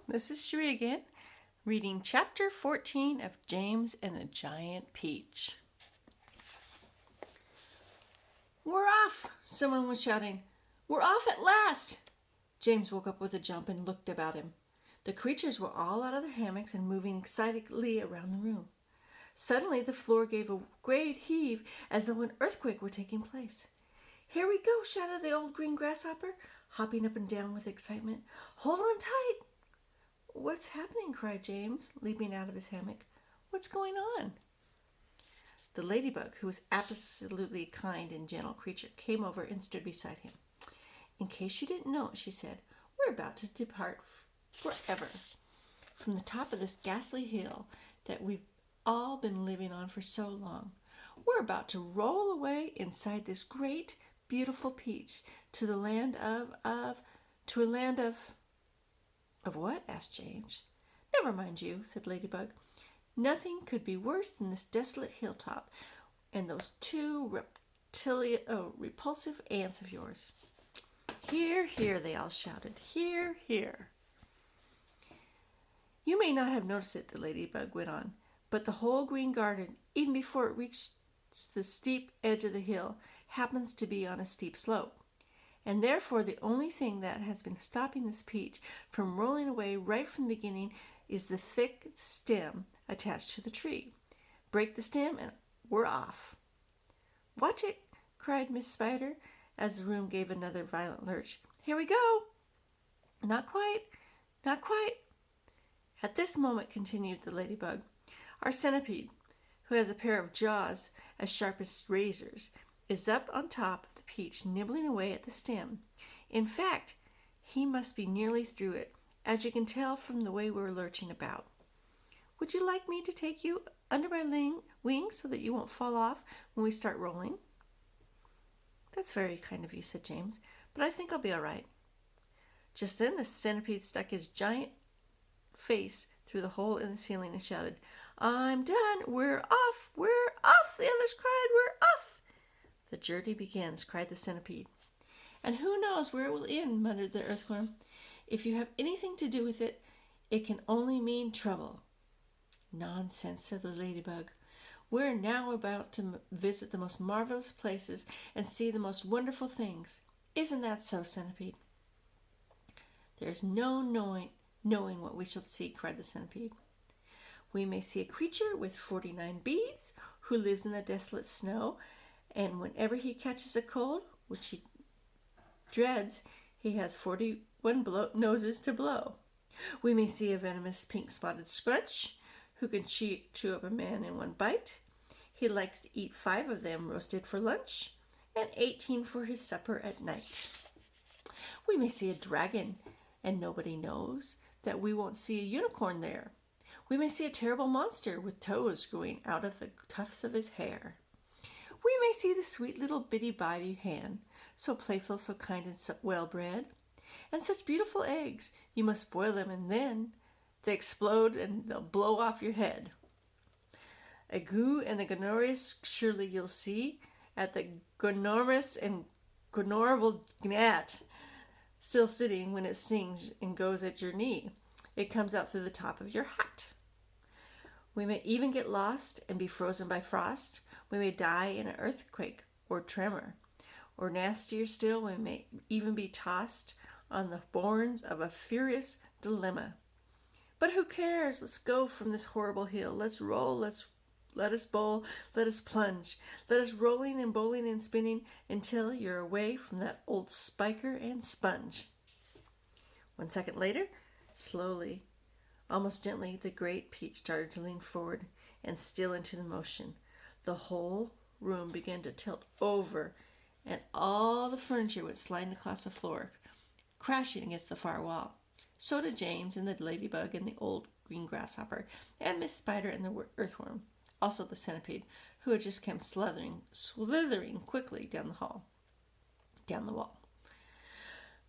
This is Cherie again, reading chapter 14 of James and the Giant Peach. "We're off!" someone was shouting. "We're off at last!" James woke up with a jump and looked about him. The creatures were all out of their hammocks and moving excitedly around the room. Suddenly the floor gave a great heave as though an earthquake were taking place. "Here we go!" shouted the old green grasshopper, hopping up and down with excitement. "Hold on tight!" "What's happening?" cried James, leaping out of his hammock. "What's going on?" The ladybug, who was absolutely a kind and gentle creature, came over and stood beside him. "In case you didn't know," she said, "we're about to depart forever from the top of this ghastly hill that we've all been living on for so long. We're about to roll away inside this great, beautiful peach to the land to a land of..." "Of what?" asked James. "Never mind you," said Ladybug. "Nothing could be worse than this desolate hilltop and those two repulsive aunts of yours." "Hear, hear," they all shouted. "Hear, hear." "You may not have noticed it," the Ladybug went on, "but the whole green garden, even before it reaches the steep edge of the hill, happens to be on a steep slope. And therefore the only thing that has been stopping this peach from rolling away right from the beginning is the thick stem attached to the tree. Break the stem and we're off." "Watch it!" cried Miss Spider as the room gave another violent lurch. "Here we go!" "Not quite, not quite." At this moment, continued the Ladybug, "our centipede, who has a pair of jaws as sharp as razors, is up on top of the peach, nibbling away at the stem. In fact, he must be nearly through it, as you can tell from the way we're lurching about. Would you like me to take you under my wings so that you won't fall off when we start rolling?" "That's very kind of you," said James, "but I think I'll be all right." Just then the centipede stuck his giant face through the hole in the ceiling and shouted, "I'm done! We're off! We're off!" The others cried, "We're off!" "The journey begins," cried the centipede. "And who knows where it will end," muttered the earthworm. "If you have anything to do with it, it can only mean trouble." "Nonsense," said the Ladybug. "We're now about to visit the most marvelous places and see the most wonderful things. Isn't that so, Centipede?" "There's no knowing what we shall see," cried the centipede. "We may see a creature with 49 beads who lives in the desolate snow, and whenever he catches a cold, which he dreads, he has 41 noses to blow. We may see a venomous pink-spotted scrunch who can chew up a man in one bite. He likes to eat 5 of them roasted for lunch and 18 for his supper at night. We may see a dragon, and nobody knows that we won't see a unicorn there. We may see a terrible monster with toes growing out of the tufts of his hair. We may see the sweet little bitty-bitty hen, so playful, so kind, and so well-bred. And such beautiful eggs, you must boil them, and then they explode and they'll blow off your head. A goo and the gonorrheus surely you'll see at the gonormous and gonorable gnat, still sitting when it sings and goes at your knee. It comes out through the top of your hat. We may even get lost and be frozen by frost. We may die in an earthquake or tremor. Or nastier still, we may even be tossed on the horns of a furious dilemma. But who cares? Let's go from this horrible hill. Let's roll, let us bowl, let us plunge. Let us rolling and bowling and spinning until you're away from that old spiker and sponge." 1 second later, slowly, almost gently, the great peach started to lean forward and still into the motion. The whole room began to tilt over, and all the furniture went sliding across the floor, crashing against the far wall. So did James and the Ladybug and the old green grasshopper and Miss Spider and the earthworm, also the centipede, who had just come slithering quickly down the wall.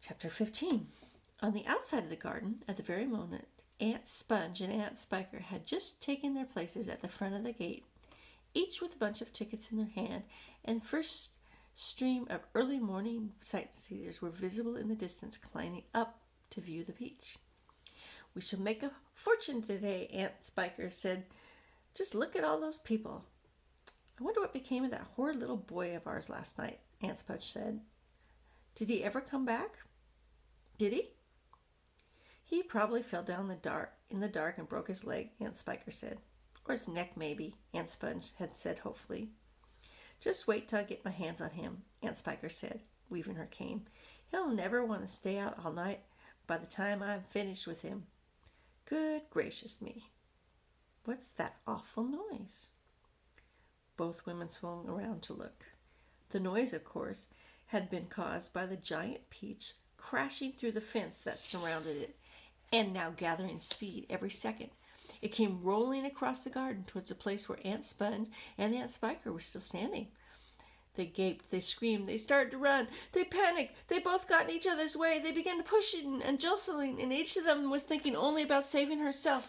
Chapter 15. On the outside of the garden, at the very moment, Aunt Sponge and Aunt Spiker had just taken their places at the front of the gate, each with a bunch of tickets in their hand, and the first stream of early morning sightseers were visible in the distance, climbing up to view the peach. We shall make a fortune today, Aunt Spiker said. Just look at all those people. I wonder what became of that horrid little boy of ours last night, Aunt Spudge said. Did he ever come back? Did he? He probably fell down in the dark and broke his leg, Aunt Spiker said. Or his neck, maybe, Aunt Spudge had said hopefully. Just wait till I get my hands on him, Aunt Spiker said, weaving her cane. He'll never want to stay out all night by the time I'm finished with him. Good gracious me. What's that awful noise? Both women swung around to look. The noise, of course, had been caused by the giant peach crashing through the fence that surrounded it, and now gathering speed every second. It came rolling across the garden towards the place where Aunt Sponge and Aunt Spiker were still standing. They gaped, they screamed, they started to run, they panicked, they both got in each other's way, they began pushing and jostling, and each of them was thinking only about saving herself.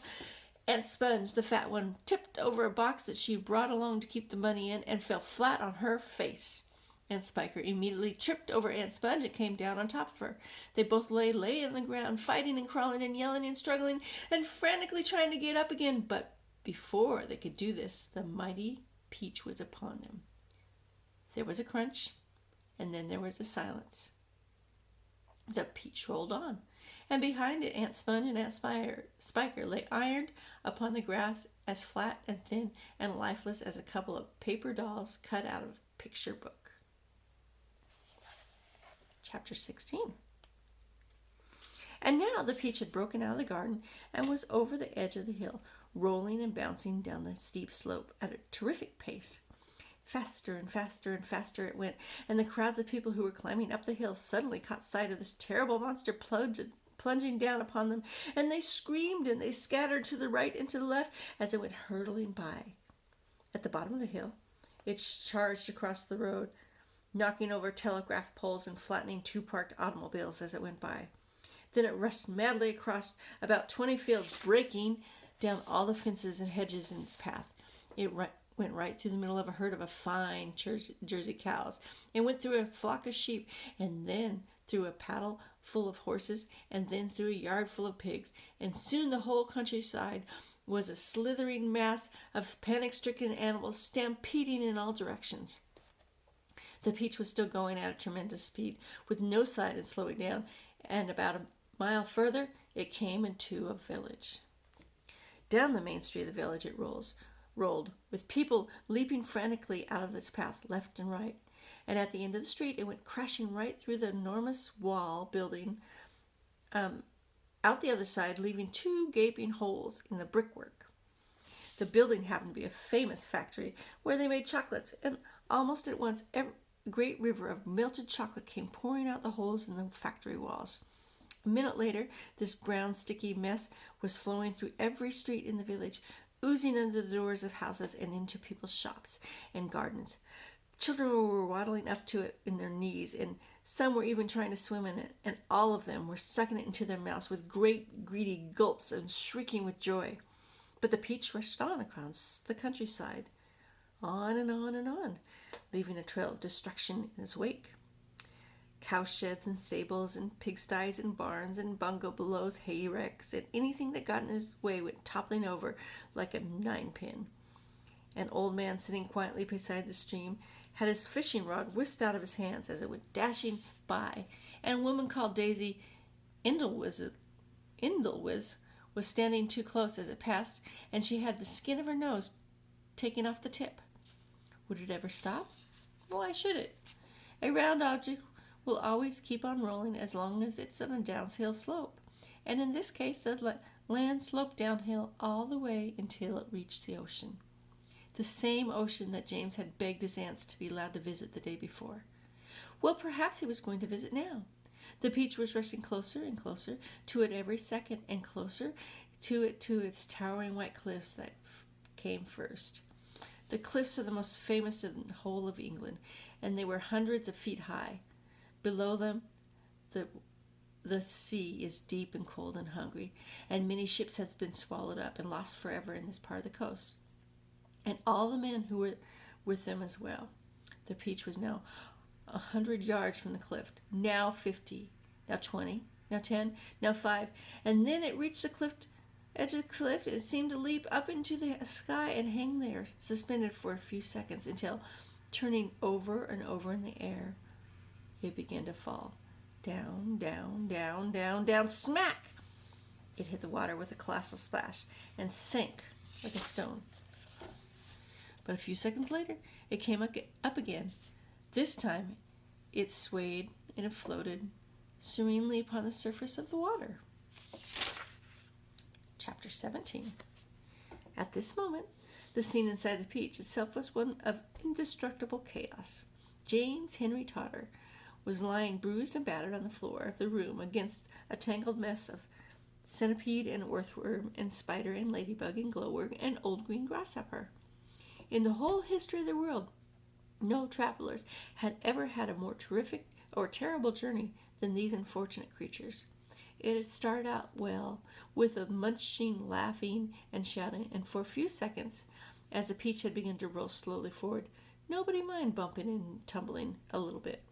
Aunt Sponge, the fat one, tipped over a box that she brought along to keep the money in and fell flat on her face. Aunt Spiker immediately tripped over Aunt Sponge and came down on top of her. They both lay on the ground, fighting and crawling and yelling and struggling and frantically trying to get up again. But before they could do this, the mighty peach was upon them. There was a crunch, and then there was a silence. The peach rolled on, and behind it Aunt Sponge and Aunt Spiker lay ironed upon the grass, as flat and thin and lifeless as a couple of paper dolls cut out of a picture book. Chapter 16. And now the peach had broken out of the garden and was over the edge of the hill, rolling and bouncing down the steep slope at a terrific pace. Faster and faster and faster it went, and the crowds of people who were climbing up the hill suddenly caught sight of this terrible monster plunging down upon them, and they screamed and they scattered to the right and to the left as it went hurtling by. At the bottom of the hill, it charged across the road, knocking over telegraph poles and flattening two parked automobiles as it went by. Then it rushed madly across about 20 fields, breaking down all the fences and hedges in its path. It went right through the middle of a herd of fine Jersey cows, and went through a flock of sheep, and then through a paddock full of horses, and then through a yard full of pigs, and soon the whole countryside was a slithering mass of panic-stricken animals stampeding in all directions. The peach was still going at a tremendous speed, with no sign of slowing down, and about a mile further it came into a village. Down the main street of the village it rolled, with people leaping frantically out of its path left and right. And at the end of the street it went crashing right through the enormous wall building out the other side, leaving two gaping holes in the brickwork. The building happened to be a famous factory where they made chocolates, and almost at once a great river of melted chocolate came pouring out the holes in the factory walls. A minute later, this brown, sticky mess was flowing through every street in the village, oozing under the doors of houses and into people's shops and gardens. Children were waddling up to it in their knees, and some were even trying to swim in it, and all of them were sucking it into their mouths with great, greedy gulps and shrieking with joy. But the peach rushed on across the countryside, on and on and on, leaving a trail of destruction in its wake. Cowsheds and stables and pigsties and barns and bungalows, hayricks, and anything that got in its way went toppling over like a ninepin. An old man sitting quietly beside the stream had his fishing rod whisked out of his hands as it went dashing by, and a woman called Daisy Indlewiz was standing too close as it passed, and she had the skin of her nose taken off the tip. Would it ever stop? Why should it? A round object will always keep on rolling as long as it's on a downhill slope, and in this case the land sloped downhill all the way until it reached the ocean. The same ocean that James had begged his aunts to be allowed to visit the day before. Well, perhaps he was going to visit now. The peach was rushing closer and closer to it every second, and closer to its towering white cliffs that came first. The cliffs are the most famous in the whole of England, and they were hundreds of feet high. Below them, the sea is deep and cold and hungry, and many ships have been swallowed up and lost forever in this part of the coast, and all the men who were with them as well. The peach was now 100 yards from the cliff, now 50, now 20, now 10, now 5, and then it reached the edge of the cliff, and it seemed to leap up into the sky and hang there, suspended for a few seconds, until, turning over and over in the air, it began to fall. Down, down, down, down, down, smack! It hit the water with a colossal splash and sank like a stone. But a few seconds later, it came up again. This time, it swayed and it floated serenely upon the surface of the water. Chapter 17. At this moment, the scene inside the Peach itself was one of indestructible chaos. James Henry Totter was lying bruised and battered on the floor of the room against a tangled mess of centipede and earthworm and spider and ladybug and glowworm and old green grasshopper. In the whole history of the world, no travelers had ever had a more terrific or terrible journey than these unfortunate creatures. It had started out well, with a munching, laughing, and shouting, and for a few seconds, as the Peach had begun to roll slowly forward, nobody minded bumping and tumbling a little bit.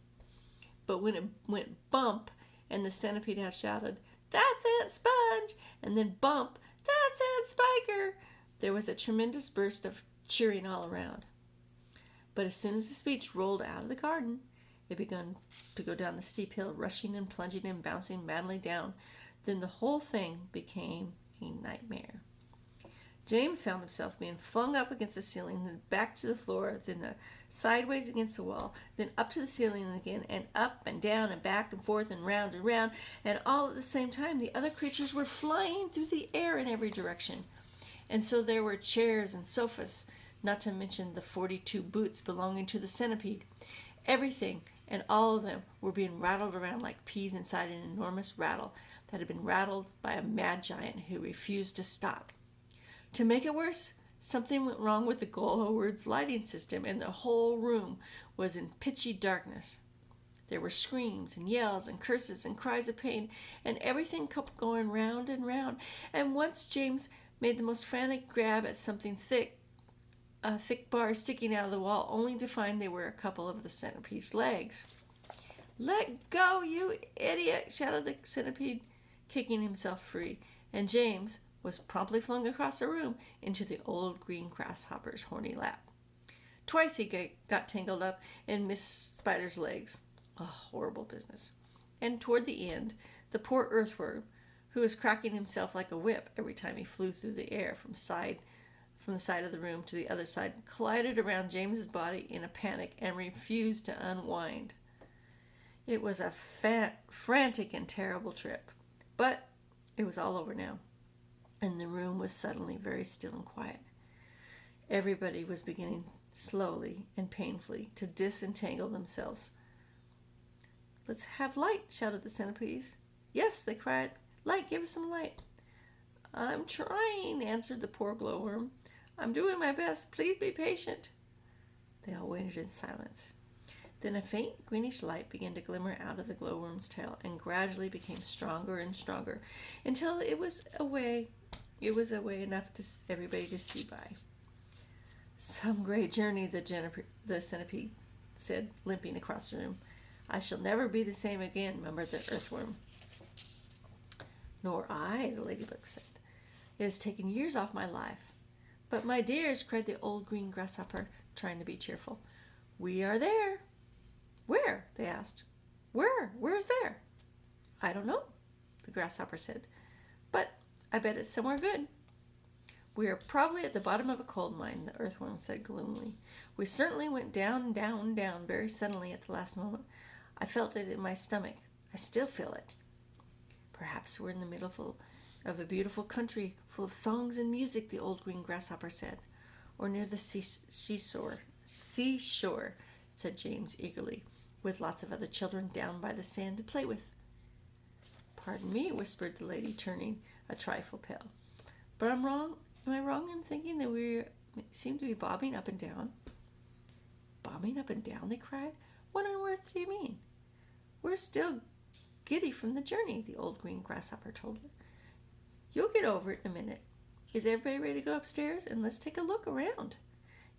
But when it went bump, and the centipede had shouted, "That's Aunt Sponge!" and then bump, "That's Aunt Spiker!" there was a tremendous burst of cheering all around. But as soon as the Peach rolled out of the garden, it began to go down the steep hill, rushing and plunging and bouncing madly down. Then the whole thing became a nightmare. James found himself being flung up against the ceiling, then back to the floor, then sideways against the wall, then up to the ceiling again, and up and down and back and forth and round, and all at the same time the other creatures were flying through the air in every direction. And so there were chairs and sofas, not to mention the 42 boots belonging to the centipede. Everything and all of them were being rattled around like peas inside an enormous rattle that had been rattled by a mad giant who refused to stop. To make it worse, something went wrong with the glowworm's lighting system, and the whole room was in pitchy darkness. There were screams and yells and curses and cries of pain, and everything kept going round and round. And once James made the most frantic grab at something thick, a thick bar sticking out of the wall, only to find they were a couple of the centipede's legs. "Let go, you idiot!" shouted the centipede, kicking himself free, and James was promptly flung across the room into the old green grasshopper's horny lap. Twice he got tangled up in Miss Spider's legs. A horrible business. And toward the end, the poor earthworm, who was cracking himself like a whip every time he flew through the air from the side of the room to the other side, collided around James's body in a panic and refused to unwind. It was a frantic and terrible trip, but it was all over now, and the room was suddenly very still and quiet. Everybody was beginning slowly and painfully to disentangle themselves. "Let's have light," shouted the centipedes. "Yes," they cried. "Light, give us some light." "I'm trying," answered the poor glowworm. "I'm doing my best. Please be patient." They all waited in silence. Then a faint greenish light began to glimmer out of the glowworm's tail, and gradually became stronger and stronger, until it was away enough to everybody to see by. "Some great journey," the centipede said, limping across the room. "I shall never be the same again," murmured the earthworm. "Nor I," the ladybug said. "It has taken years off my life." "But, my dears," cried the old green grasshopper, trying to be cheerful, "we are there." "Where?" they asked. Where's there?" "I don't know," the grasshopper said, "but I bet it's somewhere good." "We are probably at the bottom of a coal mine," the earthworm said gloomily. "We certainly went down, down, down very suddenly at the last moment. I felt it in my stomach. I still feel it." "Perhaps we're in the middle of a beautiful country full of songs and music," the old green grasshopper said. "Or near the seashore," said James eagerly, "with lots of other children down by the sand to play with." "Pardon me," whispered the lady, turning a trifle pale, "but am I wrong in thinking that we seem to be bobbing up and down?" "Bobbing up and down?" they cried. "What on earth do you mean?" "We're still giddy from the journey," the old green grasshopper told her. "You'll get over it in a minute. Is everybody ready to go upstairs? And let's take a look around."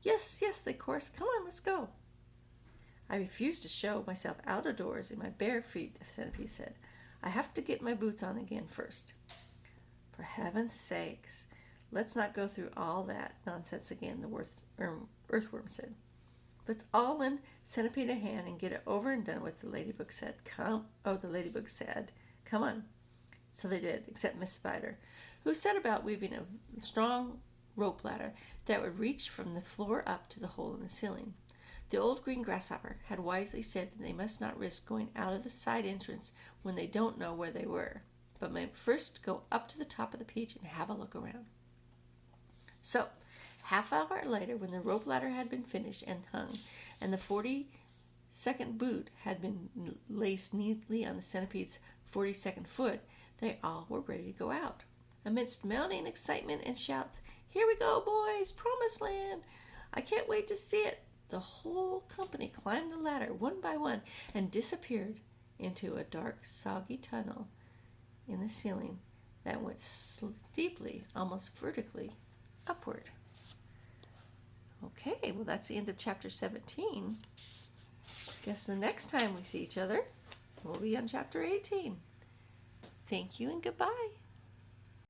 Yes, they chorused. "Come on, let's go." "I refuse to show myself out of doors in my bare feet," the centipede said. I have to get my boots on again first. For heaven's sakes, let's not go through all that nonsense again, the earthworm said. Let's all lend Centipede a hand and get it over and done with, the ladybug said. The ladybug said, come on. So they did, except Miss Spider, who set about weaving a strong rope ladder that would reach from the floor up to the hole in the ceiling. The old green grasshopper had wisely said that they must not risk going out of the side entrance when they don't know where they were, but might first go up to the top of the peach and have a look around. So, half an hour later, when the rope ladder had been finished and hung, and the 42nd boot had been laced neatly on the centipede's 42nd foot, they all were ready to go out. Amidst mounting excitement and shouts, "Here we go, boys! Promised Land! I can't wait to see it!" the whole company climbed the ladder one by one and disappeared into a dark, soggy tunnel in the ceiling that went steeply, almost vertically, upward. Okay, well, that's the end of chapter 17. Guess the next time we see each other, we'll be on chapter 18. Thank you and goodbye.